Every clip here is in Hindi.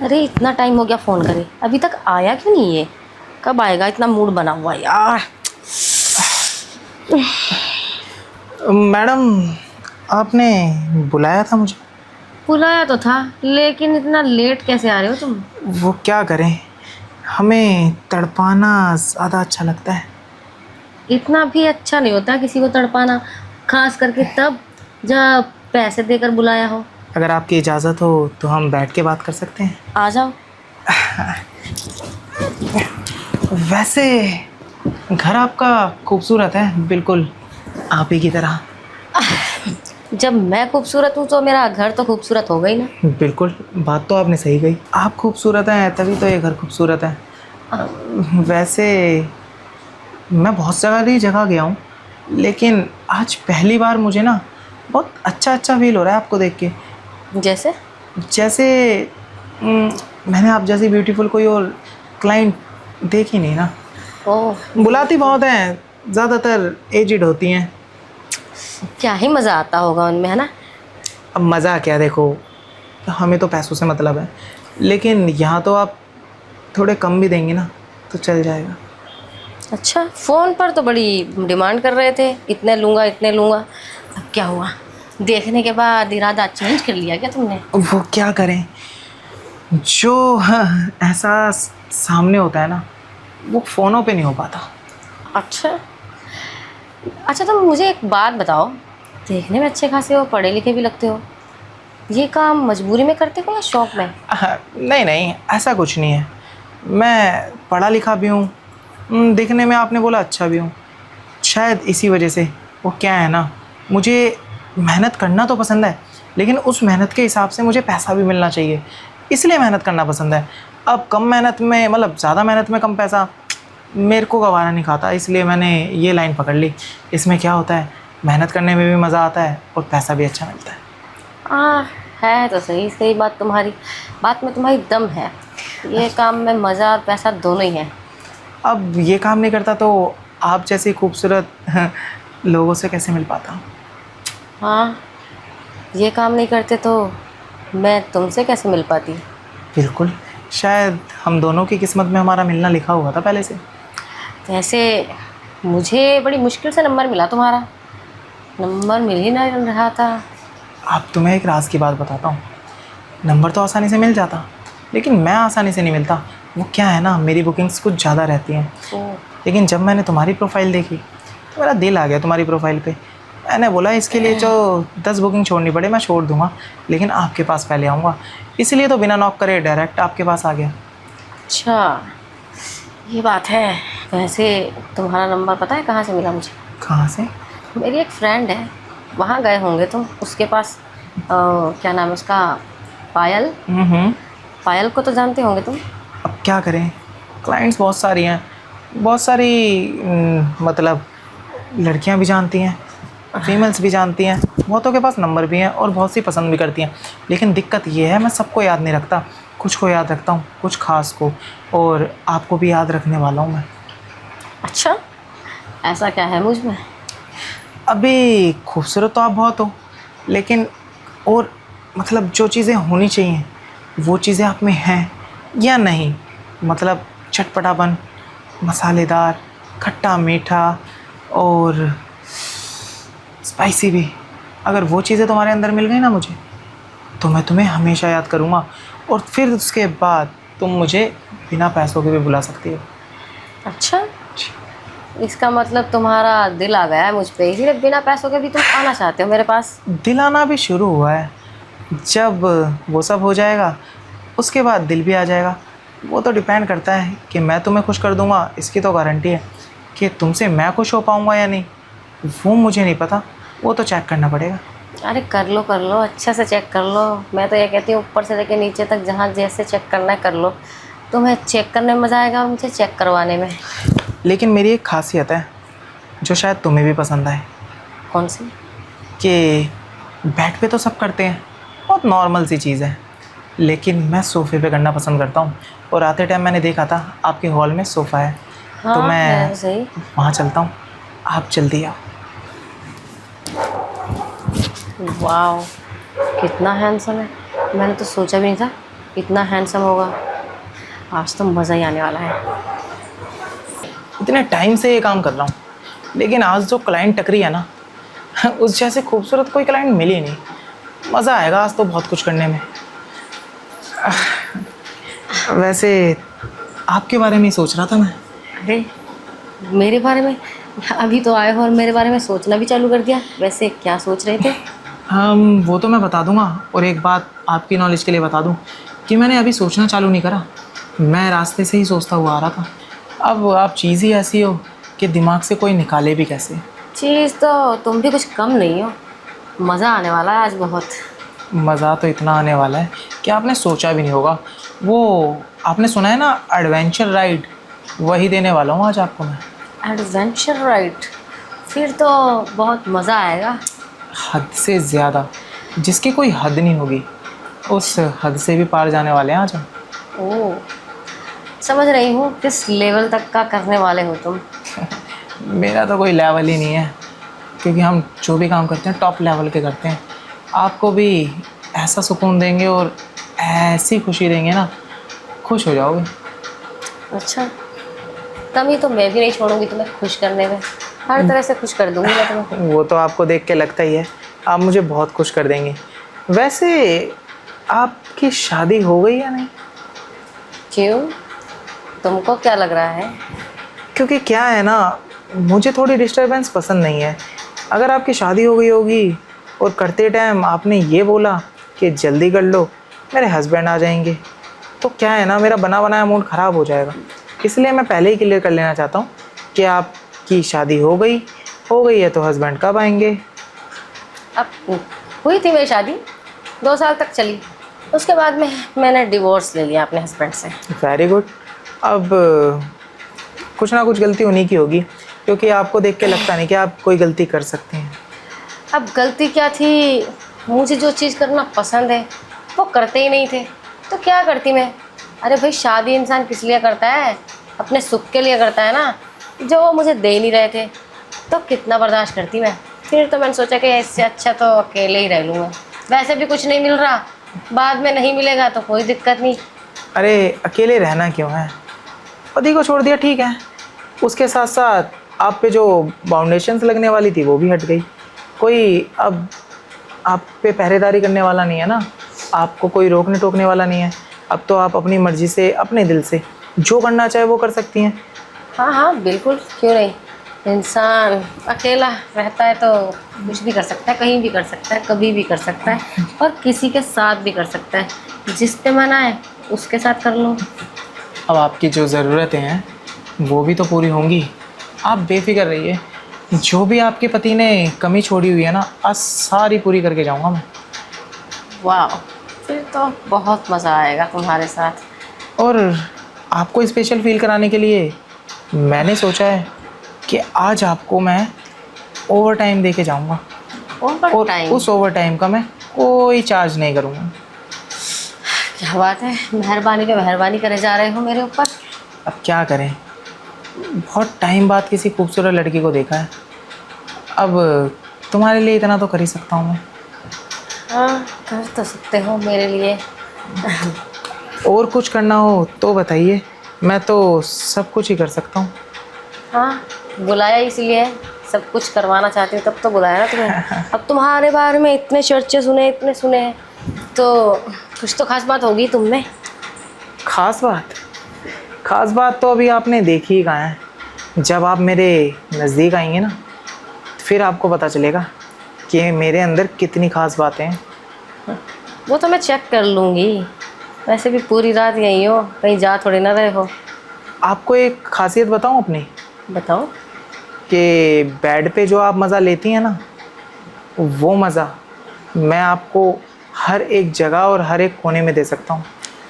अरे इतना टाइम हो गया फ़ोन करे, अभी तक आया क्यों नहीं है? कब आएगा? इतना मूड बना हुआ है यार। मैडम, आपने बुलाया था मुझे? बुलाया तो था, लेकिन इतना लेट कैसे आ रहे हो तुम? वो क्या करें, हमें तड़पाना ज़्यादा अच्छा लगता है। इतना भी अच्छा नहीं होता किसी को तड़पाना, खास करके तब जब पैसे देकर बुलाया हो। अगर आपकी इजाज़त हो तो हम बैठ के बात कर सकते हैं। आ जाओ। वैसे घर आपका खूबसूरत है, बिल्कुल आप ही की तरह। जब मैं खूबसूरत हूँ तो मेरा घर तो खूबसूरत होगा ही ना। बिल्कुल, बात तो आपने सही कही। आप खूबसूरत हैं तभी तो ये घर खूबसूरत है। वैसे मैं बहुत सारी जगह गया हूँ, लेकिन आज पहली बार मुझे ना बहुत अच्छा अच्छा फील हो रहा है आपको देख के। जैसे? जैसे मैंने आप जैसी ब्यूटीफुल कोई और क्लाइंट देखी नहीं ना। ओह, बुलाती बहुत हैं, ज़्यादातर एजिड होती हैं। क्या ही मज़ा आता होगा उनमें, है ना? अब मज़ा क्या, देखो हमें तो पैसों से मतलब है, लेकिन यहाँ तो आप थोड़े कम भी देंगे ना तो चल जाएगा। अच्छा, फ़ोन पर तो बड़ी डिमांड कर रहे थे, इतने लूँगा इतने लूँगा। अब क्या हुआ? देखने के बाद इरादा चेंज कर लिया क्या तुमने? वो क्या करें, जो एहसास सामने होता है ना वो फ़ोनों पे नहीं हो पाता। अच्छा। अच्छा, तुम मुझे एक बात बताओ, देखने में अच्छे खासे हो, पढ़े लिखे भी लगते हो, ये काम मजबूरी में करते हो या शौक में? नहीं नहीं, ऐसा कुछ नहीं है। मैं पढ़ा लिखा भी हूँ, दिखने में आपने बोला अच्छा भी हूँ। शायद इसी वजह से। वो क्या है ना, मुझे मेहनत करना तो पसंद है, लेकिन उस मेहनत के हिसाब से मुझे पैसा भी मिलना चाहिए, इसलिए मेहनत करना पसंद है। अब कम मेहनत में मतलब ज़्यादा मेहनत में कम पैसा मेरे को गवारा नहीं खाता, इसलिए मैंने ये लाइन पकड़ ली। इसमें क्या होता है, मेहनत करने में भी मज़ा आता है और पैसा भी अच्छा मिलता है। हाँ, है तो सही सही बात तुम्हारी, बात में तुम्हारी दम है। ये काम में मज़ा और पैसा दोनों ही है। अब ये काम नहीं करता तो आप जैसी खूबसूरत लोगों से कैसे मिल पाता। हाँ, ये काम नहीं करते तो मैं तुमसे कैसे मिल पाती? बिल्कुल, शायद हम दोनों की किस्मत में हमारा मिलना लिखा हुआ था पहले से। वैसे मुझे बड़ी मुश्किल से नंबर मिला तुम्हारा, नंबर मिल ही ना रहा था। अब तुम्हें एक राज की बात बताता हूँ, नंबर तो आसानी से मिल जाता, लेकिन मैं आसानी से नहीं मिलता। वो क्या है ना, मेरी बुकिंग्स कुछ ज़्यादा रहती हैं। ओह, लेकिन जब मैंने तुम्हारी प्रोफाइल देखी तो मेरा दिल आ गया तुम्हारी प्रोफाइल पे। मैंने बोला इसके लिए जो 10 बुकिंग छोड़नी पड़े मैं छोड़ दूँगा, लेकिन आपके पास पहले आऊँगा। इसलिए तो बिना नॉक करे डायरेक्ट आपके पास आ गया। अच्छा, ये बात है। वैसे तुम्हारा नंबर पता है कहाँ से मिला मुझे? कहाँ से? मेरी एक फ्रेंड है, वहाँ गए होंगे तुम उसके पास। क्या नाम है उसका? पायल। पायल को तो जानते होंगे तुम। अब क्या करें, क्लाइंट्स बहुत सारी हैं, बहुत सारी मतलब लड़कियां भी जानती हैं, फीमेल्स भी जानती हैं, बहुतों के पास नंबर भी हैं और बहुत सी पसंद भी करती हैं। लेकिन दिक्कत ये है मैं सबको याद नहीं रखता, कुछ को याद रखता हूँ, कुछ खास को, और आपको भी याद रखने वाला हूँ मैं। अच्छा, ऐसा क्या है मुझ में? अभी खूबसूरत तो आप बहुत हो, लेकिन और मतलब जो चीज़ें होनी चाहिए वो चीज़ें आप में हैं या नहीं। मतलब चटपटापन, मसालेदार, खट्टा मीठा और स्पाइसी भी। अगर वो चीज़ें तुम्हारे अंदर मिल गई ना मुझे, तो मैं तुम्हें हमेशा याद करूँगा, और फिर उसके बाद तुम मुझे बिना पैसों के भी बुला सकती हो। अच्छा, इसका मतलब तुम्हारा दिल आ गया है मुझ पे, इसीलिए बिना पैसों के भी तुम आना चाहते हो मेरे पास। दिल आना भी शुरू हुआ है, जब वो सब हो जाएगा उसके बाद दिल भी आ जाएगा। वो तो डिपेंड करता है कि मैं तुम्हें खुश कर दूंगा, इसकी तो गारंटी है। कि तुमसे मैं खुश हो पाऊंगा या नहीं वो मुझे नहीं पता, वो तो चेक करना पड़ेगा। अरे कर लो, अच्छे से चेक कर लो। मैं तो ये कहती हूँ ऊपर से लेकर नीचे तक जहाँ जैसे चेक करना है कर लो। तुम्हें चेक करने में मज़ा आएगा, मुझे चेक करवाने में। लेकिन मेरी एक खासियत है जो शायद तुम्हें भी पसंद आए। कौन सी? कि बेड पे तो सब करते हैं, बहुत नॉर्मल सी चीज़ है, लेकिन मैं सोफ़े पे करना पसंद करता हूँ। और आते टाइम मैंने देखा था आपके हॉल में सोफ़ा है, हाँ, तो मैं है सही। वहाँ चलता हूँ, आप जल्दी आओ। वाह, कितना हैंडसम है, मैंने तो सोचा भी नहीं था। इतना हैंडसम होगा, आज तो मज़ा ही आने वाला है। इतने टाइम से ये काम कर रहा हूँ, लेकिन आज जो क्लाइंट टकरी है ना, उस जैसे खूबसूरत कोई क्लाइंट मिली नहीं। मज़ा आएगा आज तो बहुत कुछ करने में। वैसे आपके बारे में ही सोच रहा था मैं। अरे मेरे बारे में? अभी तो आए हो और मेरे बारे में सोचना भी चालू कर दिया। वैसे क्या सोच रहे थे? वो तो मैं बता दूंगा, और एक बात आपकी नॉलेज के लिए बता दूं कि मैंने अभी सोचना चालू नहीं करा, मैं रास्ते से ही सोचता हुआ आ रहा था। अब आप चीज़ ही ऐसी हो कि दिमाग से कोई निकाले भी कैसे। चीज़ तो तुम भी कुछ कम नहीं हो। मज़ा आने वाला है आज बहुत। मज़ा तो इतना आने वाला है कि आपने सोचा भी नहीं होगा। वो आपने सुना है ना, एडवेंचर राइड, वही देने वाला हूँ आज आपको मैं। Adventure ride? फिर तो बहुत मज़ा आएगा। हद से ज़्यादा, जिसकी कोई हद नहीं होगी, उस हद से भी पार जाने वाले हैं आज हम। ओह, समझ रही हूँ किस लेवल तक का करने वाले हो तुम। मेरा तो कोई लेवल ही नहीं है, क्योंकि हम जो भी काम करते हैं टॉप लेवल के करते हैं। आपको भी ऐसा सुकून देंगे और ऐसी खुशी देंगे ना, खुश हो जाओगे। अच्छा, कमी तो मैं भी नहीं छोड़ूंगी तुम्हें खुश करने में। हर तरह से खुश कर दूंगी मैं तुम्हें। वो तो आपको देख के लगता ही है, आप मुझे बहुत खुश कर देंगे। वैसे आपकी शादी हो गई या नहीं? क्यों, तुमको क्या लग रहा है? क्योंकि क्या है ना, मुझे थोड़ी डिस्टरबेंस पसंद नहीं है। अगर आपकी शादी हो गई होगी और करते टाइम आपने ये बोला कि जल्दी कर लो, मेरे हस्बैंड आ जाएंगे, तो क्या है ना, मेरा बना बनाया मूड ख़राब हो जाएगा। इसलिए मैं पहले ही क्लियर कर लेना चाहता हूँ कि आपकी शादी हो गई है तो हस्बैंड कब आएंगे। अब हुई थी मेरी शादी, 2 साल तक चली। उसके बाद में मैंने डिवोर्स ले लिया अपने हस्बैंड से। Very good. अब कुछ ना कुछ गलती उन्हीं की होगी, क्योंकि आपको देख के लगता नहीं कि आप कोई गलती कर सकते हैं। अब गलती क्या थी, मुझे जो चीज़ करना पसंद है वो करते ही नहीं थे, तो क्या करती मैं। अरे भाई, शादी इंसान किस लिए करता है? अपने सुख के लिए करता है ना। जो वो मुझे दे नहीं रहे थे, तो कितना बर्दाश्त करती मैं। फिर तो मैंने सोचा कि इससे अच्छा तो अकेले ही रह लूँगा। वैसे भी कुछ नहीं मिल रहा, बाद में नहीं मिलेगा तो कोई दिक्कत नहीं। अरे अकेले रहना क्यों है, पति को छोड़ दिया ठीक है, उसके साथ साथ आप पे जो बाउंडेशंस लगने वाली थी वो भी हट गई। कोई अब आप पे पहरेदारी करने वाला नहीं है ना, आपको कोई रोकने टोकने वाला नहीं है। अब तो आप अपनी मर्ज़ी से, अपने दिल से जो करना चाहे वो कर सकती हैं। हाँ हाँ बिल्कुल, क्यों नहीं। इंसान अकेला रहता है तो कुछ भी कर सकता है, कहीं भी कर सकता है, कभी भी कर सकता है, और किसी के साथ भी कर सकता है। जिस पे मन आए उसके साथ कर लो। अब आपकी जो ज़रूरतें हैं वो भी तो पूरी होंगी, आप बेफिक्र रहिए। जो भी आपके पति ने कमी छोड़ी हुई है ना, आज सारी पूरी करके जाऊंगा मैं। वाह, फिर तो बहुत मज़ा आएगा तुम्हारे साथ। और आपको स्पेशल फील कराने के लिए मैंने सोचा है कि आज आपको मैं ओवर टाइम दे के जाऊँगा, ओवर और टाइम? उस ओवर टाइम का मैं कोई चार्ज नहीं करूँगा। क्या बात है, मेहरबानी पे मेहरबानी करे जा रहे हो मेरे ऊपर। अब क्या करें, बहुत टाइम बाद किसी खूबसूरत लड़की को देखा है, अब तुम्हारे लिए इतना तो कर ही सकता हूँ मैं। हाँ, कर तो सकते हो मेरे लिए। और कुछ करना हो तो बताइए, मैं तो सब कुछ ही कर सकता हूँ। हाँ, बुलाया इसलिए है, सब कुछ करवाना चाहती हूँ तब तो बुलाया ना तुम्हें। अब तुम्हारे बारे में इतने चर्चे सुने, इतने सुने हैं, तो कुछ तो खास बात होगी तुम में। खास बात तो अभी आपने देखी ही कहाँ है। जब आप मेरे नज़दीक आएंगे ना, फिर आपको पता चलेगा कि मेरे अंदर कितनी खास बातें हैं। वो तो मैं चेक कर लूँगी। वैसे भी पूरी रात यहीं हो, कहीं जा थोड़ी ना रहे हो। आपको एक खासियत बताऊँ अपनी, बताओ। कि बेड पे जो आप मज़ा लेती हैं ना, वो मज़ा मैं आपको हर एक जगह और हर एक कोने में दे सकता हूँ।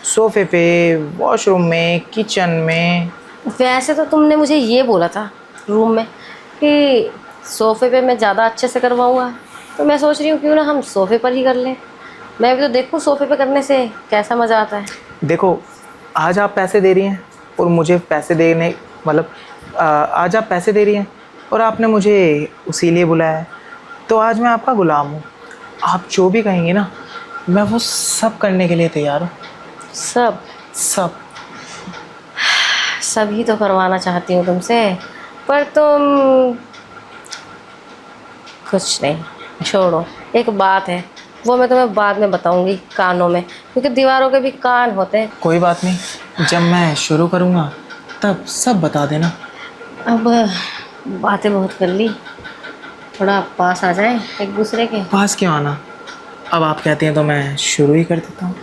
सोफ़े पे, वॉशरूम में, किचन में। वैसे तो तुमने मुझे ये बोला था रूम में कि सोफ़े पे मैं ज़्यादा अच्छे से करवाऊँगा, तो मैं सोच रही हूँ क्यों ना हम सोफ़े पर ही कर लें। मैं भी तो देखूँ सोफ़े पे करने से कैसा मज़ा आता है। देखो, आज आप पैसे दे रही हैं और मुझे पैसे देने, मतलब आज आप पैसे दे रही हैं और आपने मुझे उसी लिए बुलाया है, तो आज मैं आपका गुलाम हूँ। आप जो भी कहेंगी ना, मैं वो सब करने के लिए तैयार हूँ। सब सब। सभी तो करवाना चाहती हूँ तुमसे, पर तुम कुछ नहीं। छोड़ो, एक बात है, वो मैं तुम्हें बाद में बताऊंगी कानों में, क्योंकि दीवारों के भी कान होते हैं। कोई बात नहीं, जब मैं शुरू करूँगा तब सब बता देना। अब बातें बहुत कर ली, थोड़ा पास आ जाए एक दूसरे के। पास क्यों आना, अब आप कहते हैं तो मैं शुरू ही कर देता हूँ।